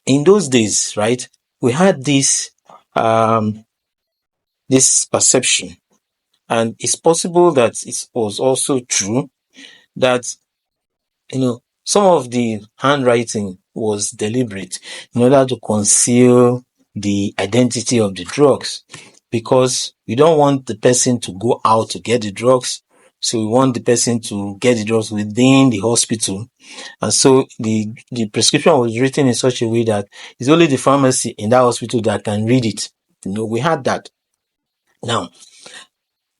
in those days, right, we had this perception, and it's possible that it was also true that some of the handwriting was deliberate in order to conceal the identity of the drugs, because we don't want the person to go out to get the drugs. So we want the person to get the drugs within the hospital. And so the prescription was written in such a way that it's only the pharmacy in that hospital that can read it. We had that. Now,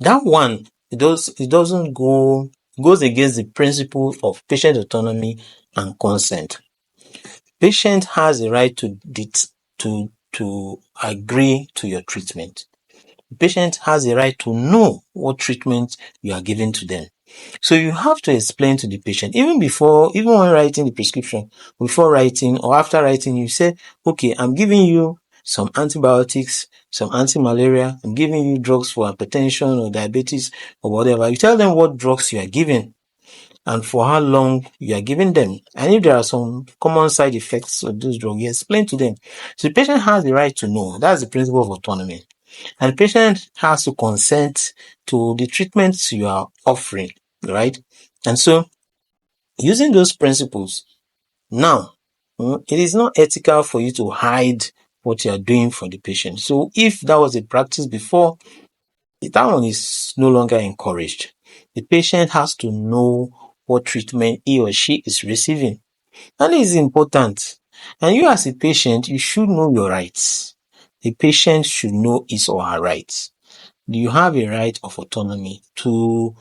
that one, it doesn't goes against the principle of patient autonomy and consent. Patient has a right to agree to your treatment. The patient has a right to know what treatment you are giving to them. So you have to explain to the patient, even when writing the prescription, before writing or after writing, you say, okay, I'm giving you some antibiotics, some anti-malaria, I'm giving you drugs for hypertension or diabetes or whatever. You tell them what drugs you are giving and for how long you are giving them. And if there are some common side effects of those drugs, you explain to them. So the patient has the right to know. That's the principle of autonomy. And the patient has to consent to the treatments you are offering, right? And so, using those principles, now, it is not ethical for you to hide what you are doing for the patient. So, if that was a practice before, that one is no longer encouraged. The patient has to know what treatment he or she is receiving. And it is important. And you as a patient, you should know your rights. The patient should know his or her rights. You have a right of autonomy to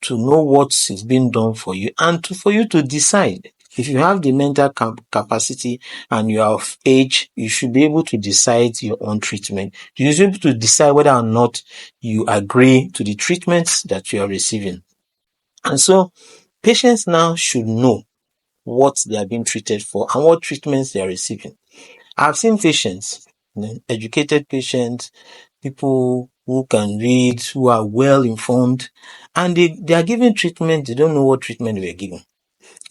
know what is being done for you and for you to decide. If you have the mental capacity and you are of age, you should be able to decide your own treatment. You should be able to decide whether or not you agree to the treatments that you are receiving. And so, patients now should know what they are being treated for and what treatments they are receiving. I've seen patients, educated patients, people who can read, who are well informed, and they are given treatment, they don't know what treatment they are giving.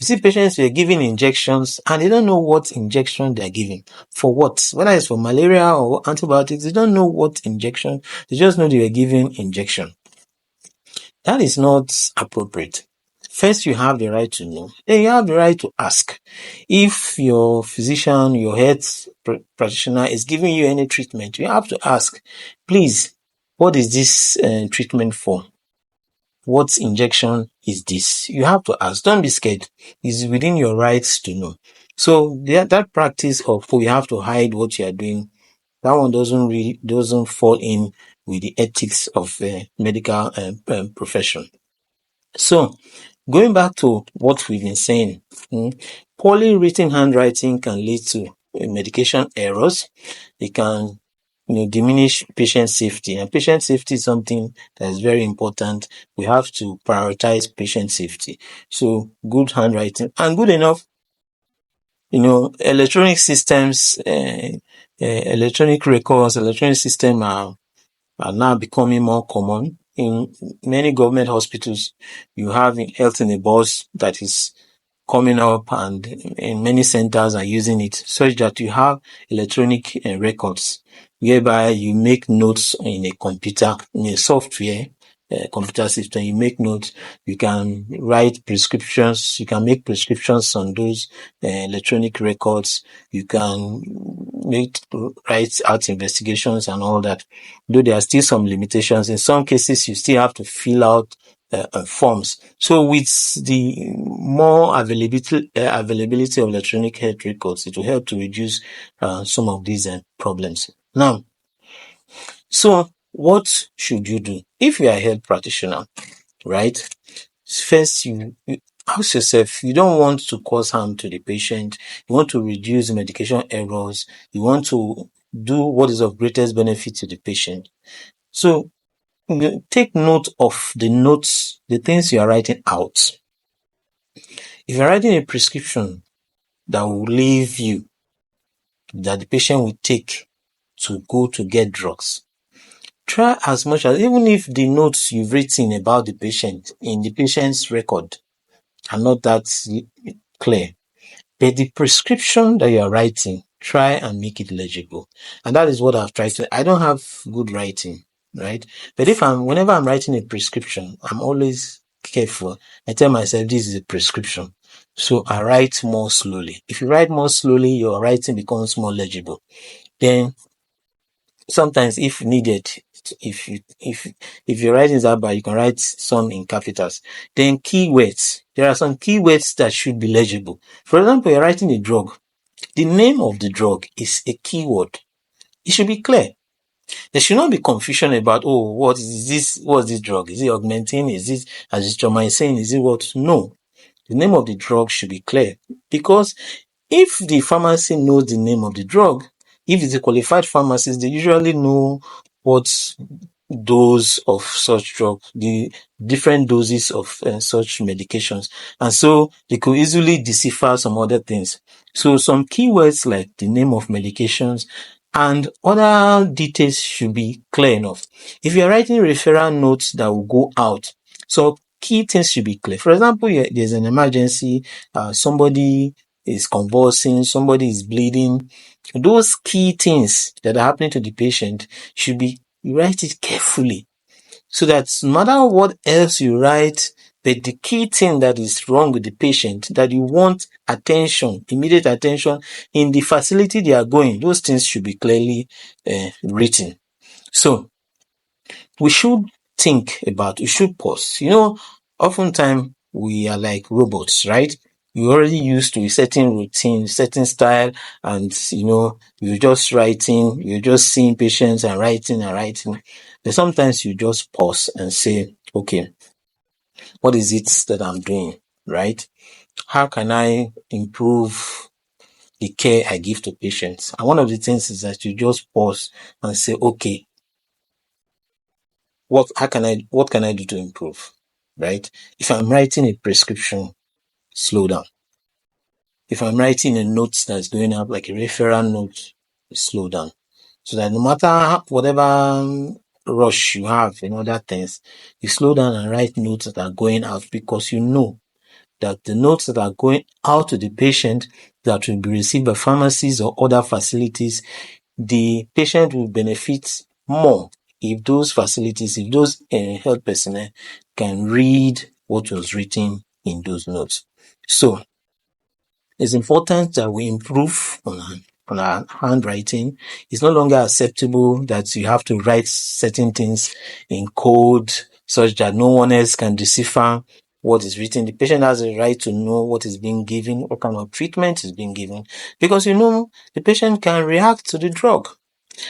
You see patients who are giving injections and they don't know what injection they are giving. For what? Whether it's for malaria or antibiotics, they don't know what injection, they just know they are giving injection. That is not appropriate. First, you have the right to know. Then you have the right to ask. If your physician, your health practitioner is giving you any treatment, you have to ask, please, what is this treatment for? What injection is this? You have to ask. Don't be scared. It's within your rights to know. So that practice of you have to hide what you are doing, that one doesn't fall in with the ethics of medical profession. So, going back to what we've been saying, poorly written handwriting can lead to medication errors. It can diminish patient safety, and patient safety is something that is very important. We have to prioritize patient safety. So, good handwriting and good enough, electronic systems, electronic records, electronic system are now becoming more common. In many government hospitals, you have health in a bus that is coming up, and in many centers are using it, such that you have electronic records whereby you make notes in a computer, in a software, computer system. You make notes, you can write prescriptions, you can make prescriptions on those electronic records, you can write out investigations and all that. Though there are still some limitations, in some cases you still have to fill out forms. So with the more availability of electronic health records, it will help to reduce some of these problems. Now, so what should you do if you are a health practitioner, right? First, you ask yourself, you don't want to cause harm to the patient. You want to reduce medication errors. You want to do what is of greatest benefit to the patient. So take note of the notes, the things you are writing out. If you're writing a prescription that will leave you, that the patient will take to go to get drugs, try as much as, even if the notes you've written about the patient in the patient's record are not that clear, but the prescription that you are writing, try and make it legible. And that is what I've tried to. I don't have good writing, right? But whenever I'm writing a prescription, I'm always careful. I tell myself this is a prescription. So I write more slowly. If you write more slowly, your writing becomes more legible. Then sometimes if needed, if your writing is that bad, you can write some in capitals. Then keywords. There are some keywords that should be legible. For example, you're writing a drug. The name of the drug is a keyword. It should be clear. There should not be confusion about, oh, what is this? What's this drug? Is it augmentin? Is this azithromycin? Is it what? No. The name of the drug should be clear, because if the pharmacy knows the name of the drug, if it's a qualified pharmacist, they usually know what dose of such drug, the different doses of such medications. And so they could easily decipher some other things. So some keywords like the name of medications and other details should be clear enough. If you're writing referral notes that will go out, so key things should be clear. For example, there's an emergency, somebody is convulsing, somebody is bleeding. Those key things that are happening to the patient should be, you write it carefully, so that no matter what else you write, but the key thing that is wrong with the patient, that you want attention, immediate attention in the facility they are going, those things should be clearly written. So we should we should pause. Oftentimes we are like robots, right? You're already used to a certain routine, certain style, and you're just writing, you're just seeing patients and writing and writing. But sometimes you just pause and say, okay, what is it that I'm doing, right? How can I improve the care I give to patients? And one of the things is that you just pause and say, okay, what can I do to improve, right? If I'm writing a prescription, slow down. If I'm writing a note that's going up, like a referral note, slow down. So that no matter whatever rush you have in other things, you slow down and write notes that are going out, because you know that the notes that are going out to the patient that will be received by pharmacies or other facilities, the patient will benefit more if those facilities, if those health personnel can read what was written in those notes. So it's important that we improve on our handwriting. It's no longer acceptable that you have to write certain things in code such that no one else can decipher what is written. The patient has a right to know what is being given, what kind of treatment is being given, because the patient can react to the drug.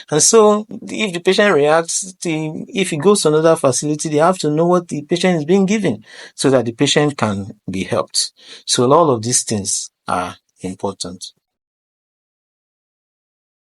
And so if the patient reacts, if he goes to another facility, they have to know what the patient is being given so that the patient can be helped. So all of these things are important.